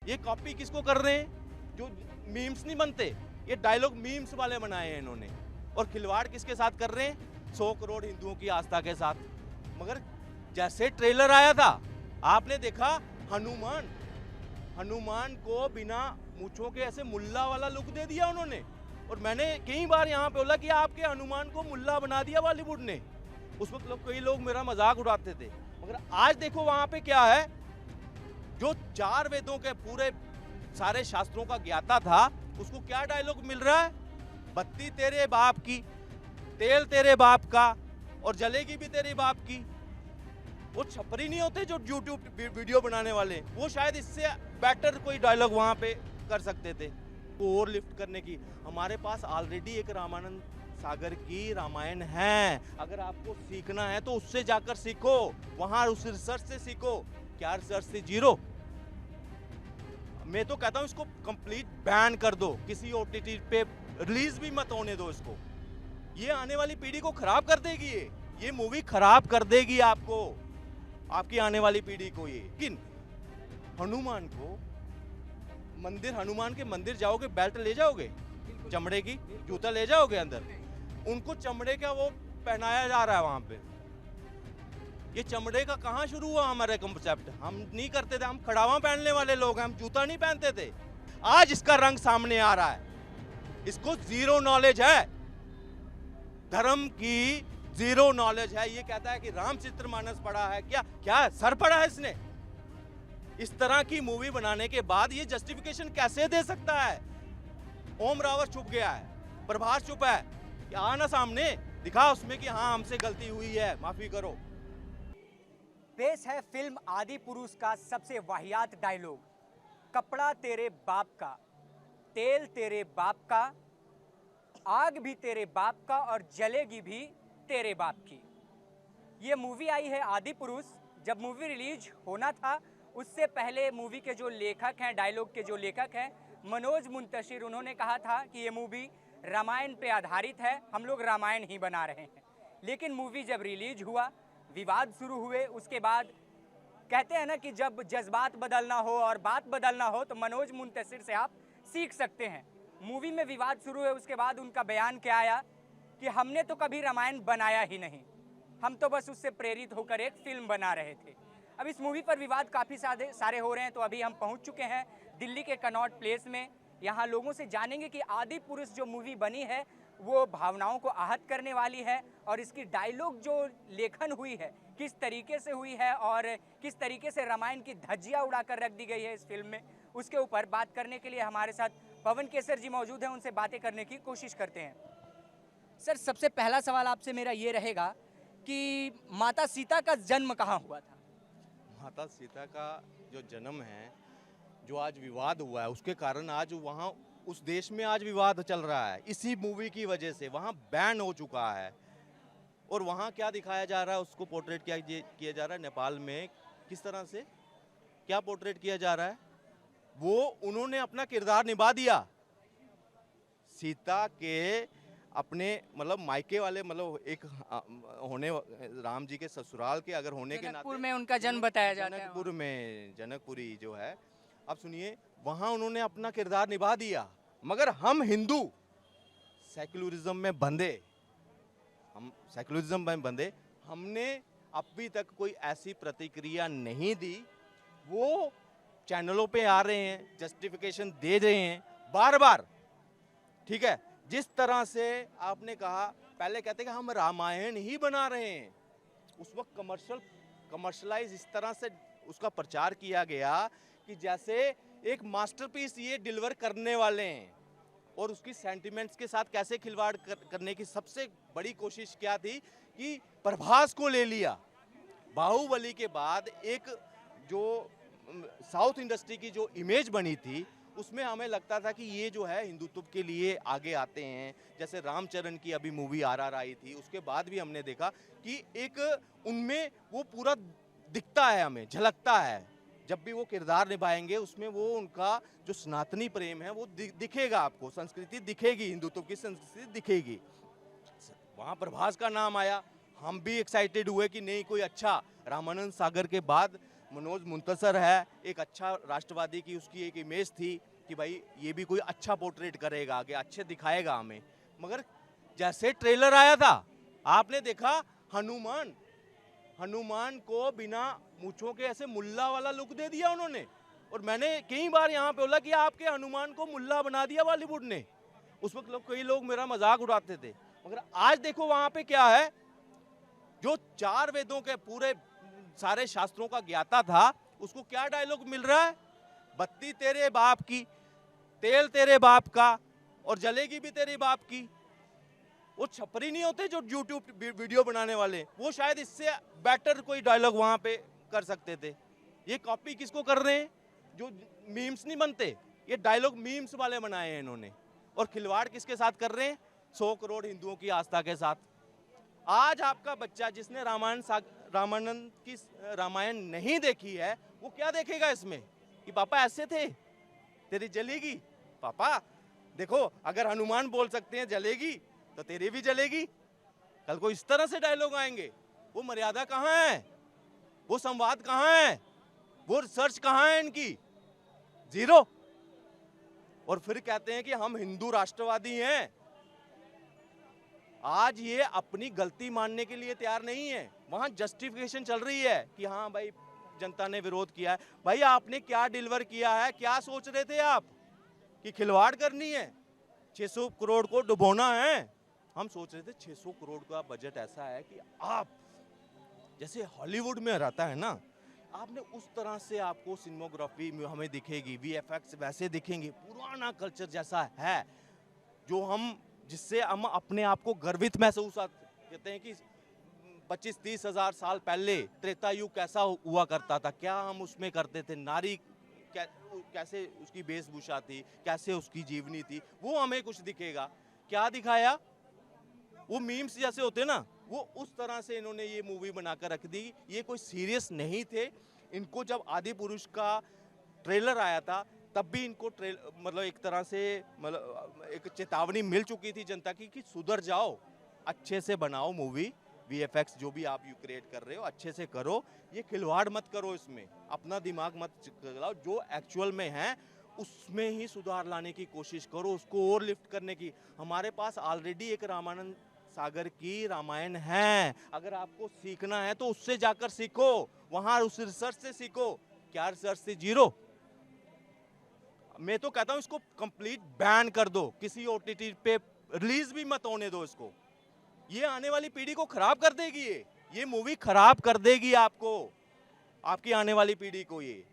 ये कॉपी किसको कर रहे हैं? जो मीम्स नहीं बनते, ये डायलॉग मीम्स वाले बनाए हैं इन्होंने। और खिलवाड़ किसके साथ कर रहे हैं? 100 करोड़ हिंदुओं की आस्था के साथ। मगर जैसे ट्रेलर आया था, आपने देखा हनुमान हनुमान को बिना मूंछों के ऐसे मुल्ला वाला लुक दे दिया उन्होंने। और मैंने कई बार यहाँ पे बोला कि आपके हनुमान को मुल्ला बना दिया बॉलीवुड ने। उस वक्त कई लोग मेरा मजाक उड़ाते थे, मगर आज देखो वहां पे क्या है। जो 4 वेदों के पूरे सारे शास्त्रों का ज्ञाता था, उसको क्या डायलॉग मिल रहा है? बत्ती तेरे बाप की, तेल तेरे बाप का, और जलेगी भी तेरे बाप की। वो छपरी नहीं होते जो यूट्यूब वीडियो बनाने वाले, वो शायद इससे बेटर कोई डायलॉग वहां पे कर सकते थे। और लिफ्ट करने की, हमारे पास ऑलरेडी एक रामानंद सागर की रामायण है। अगर आपको सीखना है तो उससे जाकर सीखो, वहां उस रिसर्च से सीखो। क्या रिसर्च से? जीरो। मैं तो कहता हूं इसको कंप्लीट बैन कर दो, किसी ओटीटी पे रिलीज भी मत होने दो इसको। ये आने वाली पीढ़ी को खराब कर देगी। ये मूवी खराब कर देगी आपको, आपकी आने वाली पीढ़ी को। ये किन हनुमान को मंदिर, हनुमान के मंदिर जाओगे, बेल्ट ले जाओगे, चमड़े की जूता ले जाओगे अंदर, उनको चमड़े का वो पहनाया जा रहा है वहां पे। ये चमड़े का कहां शुरू हुआ हमारा कंसेप्ट? हम नहीं करते थे, हम खड़ावा पहनने वाले लोग हैं, हम जूता नहीं पहनते थे। आज इसका रंग सामने आ रहा है। इसको जीरो नॉलेज है, धर्म की जीरो नॉलेज है। ये कहता है कि रामचरितमानस पढ़ा है, क्या क्या सर पढ़ा है इसने? इस तरह की मूवी बनाने के बाद ये जस्टिफिकेशन कैसे दे सकता है? ओम रावत चुप गया है, प्रभास चुप है, क्या आना सामने दिखा उसमें कि हाँ हमसे गलती हुई है, माफी करो। पेश है फिल्म आदि पुरुष का सबसे वाहियात डायलॉग, कपड़ा तेरे बाप का, तेल तेरे बाप का, आग भी तेरे बाप का और जलेगी भी तेरे बाप की। ये मूवी आई है आदि पुरुष। जब मूवी रिलीज होना था उससे पहले मूवी के जो लेखक हैं, डायलॉग के जो लेखक हैं मनोज मुंतशिर, उन्होंने कहा था कि ये मूवी रामायण पे आधारित है, हम लोग रामायण ही बना रहे हैं। लेकिन मूवी जब रिलीज हुआ, विवाद शुरू हुए। उसके बाद कहते हैं ना कि जब जज्बात बदलना हो और बात बदलना हो तो मनोज मुंतशिर से आप सीख सकते हैं। मूवी में विवाद शुरू हुए, उसके बाद उनका बयान क्या आया कि हमने तो कभी रामायण बनाया ही नहीं, हम तो बस उससे प्रेरित होकर एक फिल्म बना रहे थे। अब इस मूवी पर विवाद काफ़ी सारे हो रहे हैं, तो अभी हम पहुंच चुके हैं दिल्ली के कनॉट प्लेस में। यहाँ लोगों से जानेंगे कि आदि पुरुष जो मूवी बनी है वो भावनाओं को आहत करने वाली है, और इसकी डायलॉग जो लेखन हुई है किस तरीके से हुई है और किस तरीके से रामायण की धज्जियाँ उड़ाकर रख दी गई है इस फिल्म में, उसके ऊपर बात करने के लिए हमारे साथ पवन केसर जी मौजूद हैं। उनसे बातें करने की कोशिश करते हैं। सर, सबसे पहला सवाल आपसे मेरा ये रहेगा कि माता सीता का जन्म कहाँ हुआ था? माता सीता का जो जन्म है, जो आज विवाद हुआ है, उसके कारण आज वहाँ उस देश में आज विवाद चल रहा है। इसी मूवी की वजह से वहाँ बैन हो चुका है। और वहाँ क्या दिखाया जा रहा है, उसको पोर्ट्रेट किया जा रहा है नेपाल में। किस तरह से क्या पोर्ट्रेट किया जा रहा है? वो उन्होंने अपना किरदार निभा दिया। सीता के अपने मतलब मायके वाले, मतलब एक होने राम जी के ससुराल के अगर होने के जनकपुर नाते में उनका जन्म बताया जाता है। जनकपुर में, जनकपुरी जो है, अब सुनिए, वहां उन्होंने अपना किरदार निभा दिया। मगर हम हिंदू सेक्युलरिज्म में बंधे, हम सेक्युलरिज्म में बंधे, हमने अभी तक कोई ऐसी प्रतिक्रिया नहीं दी। वो चैनलों पे आ रहे हैं, जस्टिफिकेशन दे रहे हैं बार बार। ठीक है, जिस तरह से आपने कहा, पहले कहते कि हम रामायण ही बना रहे हैं, उस वक्त कमर्शलाइज इस तरह से उसका प्रचार किया गया कि जैसे एक मास्टरपीस ये डिलीवर करने वाले हैं। और उसकी सेंटिमेंट्स के साथ कैसे खिलवाड़ करने की सबसे बड़ी कोशिश क्या थी कि प्रभास को ले लिया। बाहुबली के बाद एक जो साउथ इंडस्ट्री की जो इमेज बनी थी, उसमें हमें लगता था कि ये जो है हिंदुत्व के लिए आगे आते हैं। जैसे रामचरण की अभी मूवी RRR आई थी, उसके बाद भी हमने देखा कि एक उनमें वो पूरा दिखता है, हमें झलकता है। जब भी वो किरदार निभाएंगे उसमें वो उनका जो सनातनी प्रेम है वो दिखेगा आपको, संस्कृति दिखेगी, हिंदुत्व की संस्कृति दिखेगी। वहाँ प्रभास का नाम आया, हम भी एक्साइटेड हुए कि नहीं, कोई अच्छा रामानंद सागर के बाद मनोज मुंतसर है, एक अच्छा राष्ट्रवादी की उसकी एक इमेज थी कि भाई ये भी कोई अच्छा पोर्ट्रेट करेगा, आगे अच्छे दिखाएगा हमें। मगर जैसे ट्रेलर आया था, आपने देखा हनुमान हनुमान को बिना मूंछों के ऐसे मुल्ला वाला लुक दे दिया उन्होंने। और मैंने कई बार यहाँ पे बोला कि आपके हनुमान को मुल्ला बना दिया बॉलीवुड ने। उस वक्त कई लोग मेरा मजाक उड़ाते थे, मगर आज देखो वहां पे क्या है, जो 4 वेदों के पूरे सारे शास्त्रों का ज्ञाता था, उसको क्या डायलॉग मिल रहा है, बत्ती तेरे बाप की, तेल तेरे बाप का, और जलेगी भी तेरे बाप की। वो छपरी नहीं होते जो यूट्यूब वीडियो बनाने वाले, वो शायद इससे बेटर कोई डायलॉग वहां पे कर सकते थे। ये कॉपी किसको कर रहे हैं, जो मीम्स नहीं बनते, ये डायलॉग मीम्स वाले बनाए हैं इन्होंने। और खिलवाड़ किसके साथ कर रहे हैं, 100 करोड़ हिंदुओं की आस्था के साथ। आज आपका बच्चा जिसने रामानंद की रामायण नहीं देखी है, वो क्या देखेगा इसमें कि पापा ऐसे थे, तेरी जलेगी। पापा देखो, अगर हनुमान बोल सकते हैं जलेगी, तो तेरी भी जलेगी। कल को इस तरह से डायलॉग आएंगे। वो मर्यादा कहाँ है, वो संवाद कहाँ है, वो रिसर्च कहाँ है इनकी, जीरो। और फिर कहते हैं कि हम हिंदू राष्ट्रवादी हैं। आज ये अपनी गलती मानने के लिए तैयार नहीं है। वहां जस्टिफिकेशन चल रही है कि हाँ भाई जनता ने विरोध किया है। भाई आपने क्या डिलीवर किया है, क्या सोच रहे थे आप कि खिलवाड़ करनी है, 600 करोड़ को डुबोना है। हम सोच रहे थे 600 करोड़ का बजट ऐसा है कि आप जैसे हॉलीवुड में रहता है ना, आपने उस तरह से आपको सिनेमाग्राफी में हमें दिखेगी, वीएफएक्स वैसे दिखेंगे, पुराना कल्चर जैसा है, जो हम जिससे हम अपने आप को गर्वित महसूस कहते हैं कि 25-30 हजार साल पहले त्रेता युग कैसा हुआ करता था, क्या हम उसमें करते थे, नारी कैसे उसकी वेशभूषा थी, कैसे उसकी जीवनी थी, वो हमें कुछ दिखेगा। क्या दिखाया, वो मीम्स जैसे होते ना, वो उस तरह से इन्होंने ये मूवी बनाकर रख दी। ये कोई सीरियस नहीं थे। इनको जब आदि पुरुष का ट्रेलर आया था, तब भी इनको मतलब एक तरह से मतलब एक चेतावनी मिल चुकी थी जनता की कि सुधर जाओ, अच्छे से बनाओ मूवी, वीएफएक्स जो भी आप यू क्रिएट कर रहे हो अच्छे से करो, ये खिलवाड़ मत करो, इसमें अपना दिमाग मत चलाओ, जो एक्चुअल में है उसमें ही सुधार लाने की कोशिश करो, उसको और लिफ्ट करने की। हमारे पास ऑलरेडी एक रामानंद सागर की रामायण है, अगर आपको सीखना है तो उससे जाकर सीखो, वहां उस रिसर्च से सीखो। क्या रिसर्च से, जीरो। मैं तो कहता हूं इसको कंप्लीट बैन कर दो, किसी ओटीटी पे रिलीज भी मत होने दो इसको। ये आने वाली पीढ़ी को खराब कर देगी, ये मूवी खराब कर देगी आपको, आपकी आने वाली पीढ़ी को। ये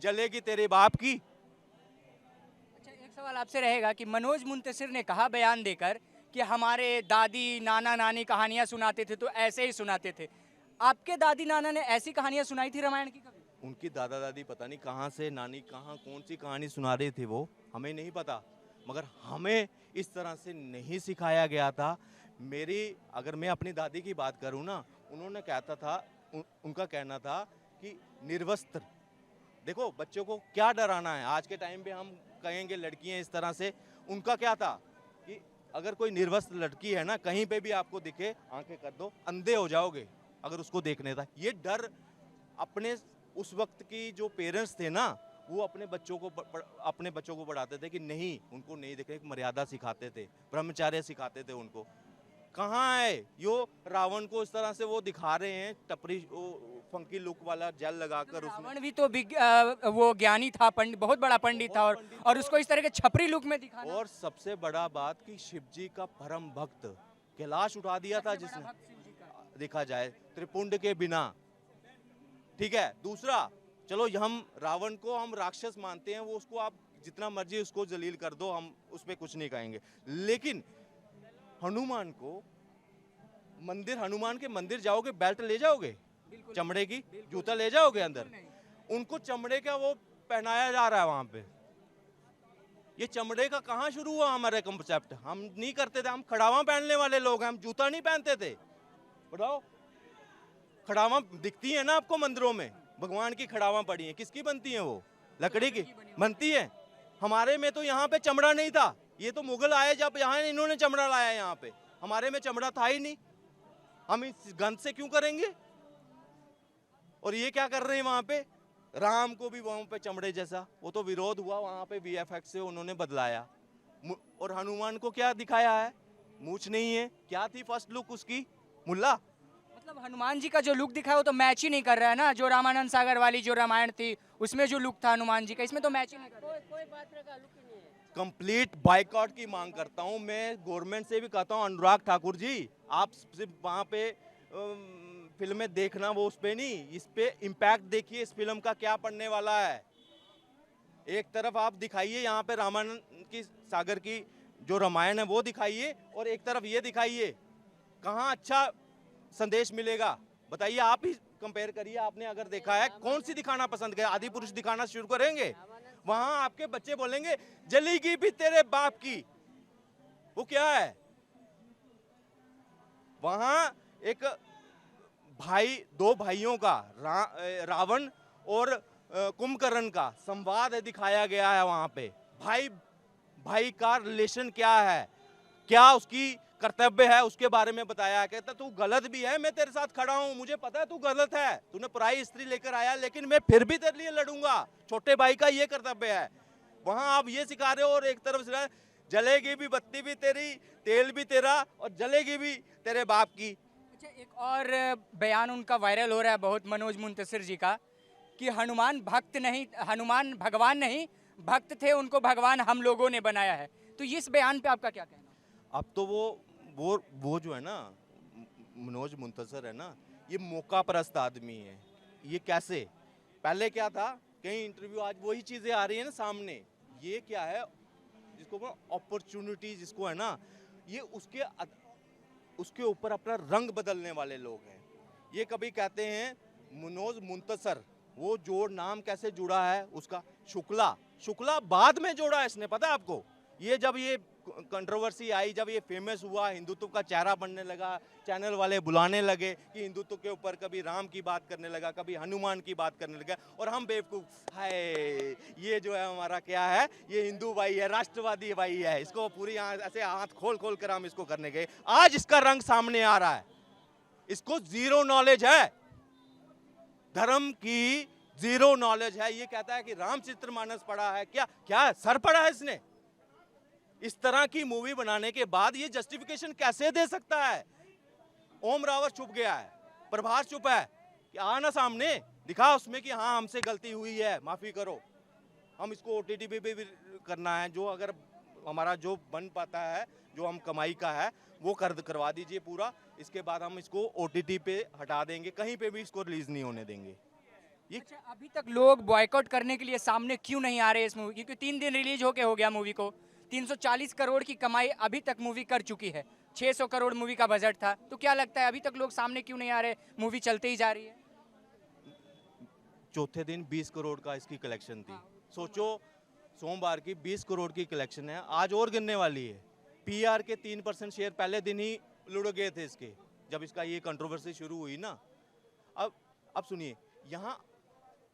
जलेगी तेरे बाप की। अच्छा, एक सवाल आपसे रहेगा कि मनोज मुंतशिर ने कहा बयान देकर कि हमारे दादी नाना नानी कहानियां सुनाते थे तो ऐसे ही सुनाते थे। आपके दादी नाना ने ऐसी कहानियां सुनाई थी रामायण की कभी? उनकी दादा दादी पता नहीं कहाँ से, नानी कहाँ कौन सी कहानी सुना रहे थे, वो हमें नहीं पता, मगर हमें इस तरह से नहीं सिखाया गया था। अगर मैं अपनी दादी की बात करूँ ना, उन्होंने कहता था, उनका कहना था कि निर्वस्त्र, देखो बच्चों को क्या डराना है, आज के टाइम पे हम कहेंगे लड़कियां इस तरह से, उनका क्या था कि अगर कोई निर्वस्त्र लड़की है ना, कहीं पे भी आपको दिखे, आंखें कर दो, अंधे हो जाओगे अगर उसको देखने था। ये डर अपने उस वक्त की जो पेरेंट्स थे ना, वो अपने बच्चों को बढ़ाते थे कि नहीं, उनको नहीं देखने की मर्यादा सिखाते थे, ब्रह्मचर्य सिखाते थे उनको। कहाँ है यो, रावण को इस तरह से वो दिखा रहे हैं, टपरी फंकी लुक वाला जेल लगाकर। रावण भी तो वो ज्ञानी था, बहुत बड़ा पंडित था, और उसको इस तरह के छपरी लुक में दिखाना। और सबसे बड़ा बात कि शिव जी का परम भक्त कैलाश उठा दिया था जिसने, देखा जाए त्रिपुंड के बिना, ठीक है। दूसरा, चलो हम रावण को हम राक्षस मानते हैं, वो उसको आप जितना मर्जी उसको जलील कर दो, हम उस पर कुछ नहीं कहेंगे, लेकिन हनुमान को मंदिर, हनुमान के मंदिर जाओगे, बेल्ट ले जाओगे चमड़े की, जूता ले जाओगे अंदर, उनको चमड़े का वो पहनाया जा रहा है वहां पे। ये चमड़े का कहां शुरू हुआ हमारे कंसेप्ट, हम नहीं करते थे, हम खड़ावा पहनने वाले लोग हैं, हम जूता नहीं पहनते थे। बताओ, खड़ावा दिखती है ना आपको मंदिरों में, भगवान की खड़ावा पड़ी है, किसकी बनती है वो, लकड़ी की बनती है। हमारे में तो यहाँ पे चमड़ा नहीं था, ये तो मुगल आए जब यहाँ इन्होंने चमड़ा लाया यहाँ पे, हमारे में चमड़ा था ही नहीं, हम इस गंध से क्यों करेंगे। और ये क्या कर रहे हैं वहां पे, राम को भी वहां पे चमड़े जैसा, वो तो विरोध हुआ वहां पे, वीएफएक्स से उन्होंने बदलाया। और हनुमान को क्या दिखाया है, मूछ नहीं है, क्या थी फर्स्ट लुक उसकी, मुल्ला। मतलब हनुमान जी का जो लुक दिखा है वो तो मैच ही नहीं कर रहा है ना, जो रामानंद सागर वाली जो रामायण थी उसमें जो लुक था हनुमान जी का, इसमें तो मैच ही नहीं कर रहा है। कोई पात्र का लुक ही नहीं है। कंप्लीट बाइकआउट की मांग करता हूं मैं, गवर्नमेंट से भी कहता हूं, अनुराग ठाकुर जी आप सिर्फ वहां पे फिल्में देखना, वो उस पे नहीं, इस पे इम्पैक्ट देखिए इस फिल्म का क्या पड़ने वाला है। एक तरफ आप दिखाइए यहाँ पे रामायण की सागर की जो रामायण है वो दिखाइए, और एक तरफ ये दिखाइए, कहाँ अच्छा संदेश मिलेगा बताइए। आप ही कंपेयर करिए, आपने अगर देखा है कौन सी दिखाना पसंद किया, आदि पुरुष दिखाना शुरू करेंगे, वहां आपके बच्चे बोलेंगे जलेगी भी तेरे बाप की, वो क्या है। वहां एक भाई, दो भाइयों का रावण और कुंभकर्ण का संवाद दिखाया गया है वहां पे। भाई भाई का रिलेशन क्या है, क्या उसकी कर्तव्य है, उसके बारे में बताया है। कहता तू गलत भी है, मैं तेरे साथ खड़ा हूं, मुझे पता है तू गलत है, तूने पराई स्त्री लेकर आया, लेकिन मैं फिर भी तेरे लिए लड़ूंगा, छोटे भाई का ये कर्तव्य है। वहां आप ये सिखा रहे हो, और एक तरफ से जलेगी भी बत्ती भी तेरी, तेल भी तेरा, और जलेगी भी तेरे बाप की। अच्छा, एक और बयान उनका वायरल हो रहा है बहुत, मनोज मुंतशिर जी का, कि हनुमान भक्त नहीं, हनुमान भगवान नहीं भक्त थे, उनको भगवान हम लोगों ने बनाया है। तो इस बयान पे आपका क्या कहना? अब तो वो जो है ना, मनोज मुंतशिर है ना, ये मौका परस्त आदमी है। ये कैसे, पहले क्या था, कई इंटरव्यू, आज वही चीजें आ रही है ना सामने। ये क्या है, जिसको अपॉर्चुनिटी जिसको है ना, ये उसके ऊपर अपना रंग बदलने वाले लोग हैं। ये कभी कहते हैं मनोज मुंतशिर, वो जो नाम कैसे जुड़ा है उसका, शुक्ला बाद में जोड़ा है इसने, पता है आपको। ये जब ये कंट्रोवर्सी आई, जब ये फेमस हुआ, हिंदुत्व का चेहरा बनने लगा, चैनल वाले बुलाने लगे कि हिंदुत्व के ऊपर कभी राम की बात करने लगा, कभी हनुमान की बात करने लगा, और हम बेवकूफ, हाय ये जो है हमारा क्या है, ये हिंदू भाई है, राष्ट्रवादी भाई है, इसको पूरी ऐसे हाथ खोल खोल कर हम इसको करने गए। आज इसका रंग सामने आ रहा है, इसको जीरो नॉलेज है, धर्म की जीरो नॉलेज है। ये कहता है कि रामचरितमानस पढ़ा है, क्या सर पढ़ा है इसने। इस तरह की मूवी बनाने के बाद ये जस्टिफिकेशन कैसे दे सकता है। ओम रावत चुप गया है, प्रभास चुप है, कि आना सामने दिखा उसमें कि हाँ हमसे गलती हुई है, माफी करो, हम इसको ओटीटी पे भी करना है, जो अगर हमारा जो बन पाता है, जो हम कमाई का है वो करवा दीजिए पूरा, इसके बाद हम इसको ओटीटी पे हटा देंगे, कहीं पे भी इसको रिलीज नहीं होने देंगे। ये अच्छा, अभी तक लोग बॉयकॉट करने के लिए सामने क्यों नहीं आ रहे इस मूवी, क्योंकि 3 दिन रिलीज होके हो गया मूवी को, 340 करोड़ की कमाई अभी तक मूवी कर चुकी है, 600 करोड़ मूवी का बजट था, तो क्या लगता है अभी तक लोग सामने क्यों नहीं आ रहे, मूवी चलते ही जा रही है? चौथे दिन 20 करोड़ का इसकी कलेक्शन थी, सोचो सोमवार की 20 करोड़ की कलेक्शन है, आज और गिनने वाली है। पीआर के 3% शेयर पहले दिन ही लुढ़ गए थे इसके, जब इसका ये कंट्रोवर्सी शुरू हुई ना। अब सुनिए, यहाँ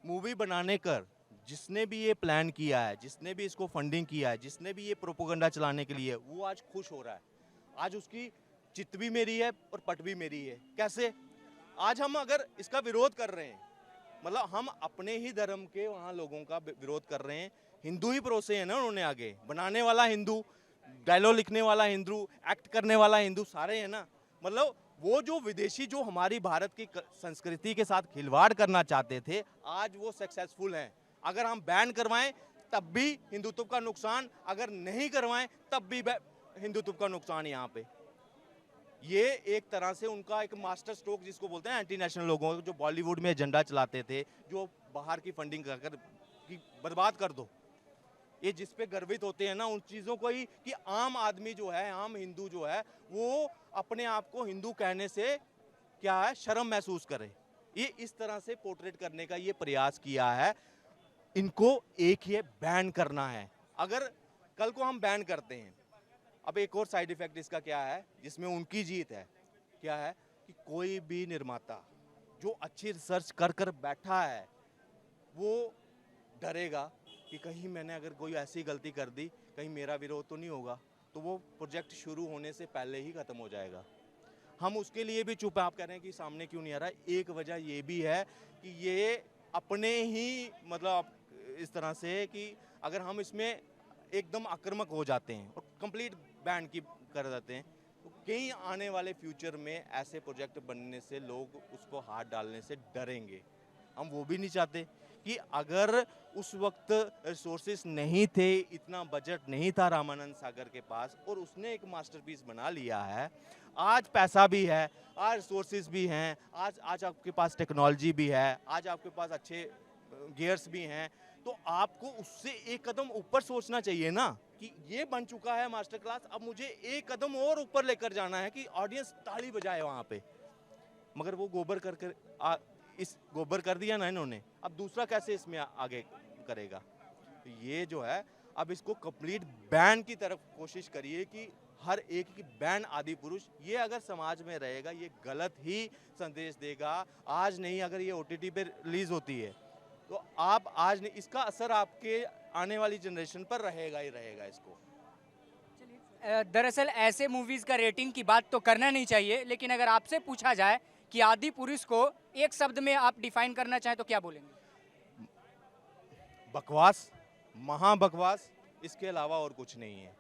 मूवी बनाने कर जिसने भी ये प्लान किया है, जिसने भी इसको फंडिंग किया है, जिसने भी ये प्रोपोगंडा चलाने के लिए, वो आज खुश हो रहा है। आज उसकी चित भी मेरी है और पट भी मेरी है। कैसे, आज हम अगर इसका विरोध कर रहे हैं, मतलब हम अपने ही धर्म के वहाँ लोगों का विरोध कर रहे हैं, हिंदू ही परोसे हैं ना उन्होंने, आगे बनाने वाला हिंदू, डायलॉग लिखने वाला हिंदू, एक्ट करने वाला हिंदू, सारे हैं ना। मतलब वो जो विदेशी जो हमारी भारत की संस्कृति के साथ खिलवाड़ करना चाहते थे, आज वो सक्सेसफुल हैं। अगर हम बैन करवाएं तब भी हिंदुत्व का नुकसान, अगर नहीं करवाएं तब भी हिंदुत्व का नुकसान। यहाँ पे ये एक तरह से उनका एक मास्टर स्ट्रोक जिसको बोलते हैं एंटी नेशनल लोगों, जो बॉलीवुड में एजेंडा चलाते थे, जो बाहर की फंडिंग कर बर्बाद कर दो, ये जिस पे गर्वित होते हैं ना उन चीज़ों को ही, कि आम आदमी जो है, आम हिंदू जो है, वो अपने आप को हिंदू कहने से क्या है, शर्म महसूस करे। ये इस तरह से पोर्ट्रेट करने का ये प्रयास किया है। इनको एक ही बैन करना है। अगर कल को हम बैन करते हैं, अब एक और साइड इफेक्ट इसका क्या है, जिसमें उनकी जीत है, क्या है कि कोई भी निर्माता जो अच्छी रिसर्च कर कर बैठा है, वो डरेगा कि कहीं मैंने अगर कोई ऐसी गलती कर दी, कहीं मेरा विरोध तो नहीं होगा, तो वो प्रोजेक्ट शुरू होने से पहले ही ख़त्म हो जाएगा। हम उसके लिए भी चुप हैं। आप कह रहे हैं कि सामने क्यों नहीं आ रहा है, एक वजह ये भी है कि ये अपने ही मतलब इस तरह से कि अगर हम इसमें एकदम आक्रामक हो जाते हैं और कंप्लीट बैन की कर देते हैं तो कई आने वाले फ्यूचर में ऐसे प्रोजेक्ट बनने से लोग उसको हाथ डालने से डरेंगे। हम वो भी नहीं चाहते कि अगर उस वक्त रिसोर्सेस नहीं थे, इतना बजट नहीं था रामानंद सागर के पास और उसने एक मास्टरपीस बना लिया है, आज पैसा भी है, आज रिसोर्सेज भी हैं, आज आपके पास टेक्नोलॉजी भी है, आज आपके पास अच्छे गियर्स भी हैं, तो आपको उससे एक कदम ऊपर सोचना चाहिए ना कि ये बन चुका है मास्टर क्लास, अब मुझे एक कदम और ऊपर लेकर जाना है कि ऑडियंस ताली बजाए वहाँ पे। मगर वो गोबर कर इस गोबर कर दिया ना इन्होंने, अब दूसरा कैसे इसमें आगे करेगा। तो ये जो है अब इसको कंप्लीट बैन की तरफ कोशिश करिए कि हर एक की बैन आदि पुरुष, ये अगर समाज में रहेगा ये गलत ही संदेश देगा। आज नहीं, अगर ये OTT पे रिलीज होती है तो आप आज नहीं, इसका असर आपके आने वाली जनरेशन पर रहेगा ही रहेगा इसको। दरअसल ऐसे मूवीज का रेटिंग की बात तो करना नहीं चाहिए, लेकिन अगर आपसे पूछा जाए कि आदि पुरुष को एक शब्द में आप डिफाइन करना चाहें तो क्या बोलेंगे? बकवास, महाबकवास, इसके अलावा और कुछ नहीं है।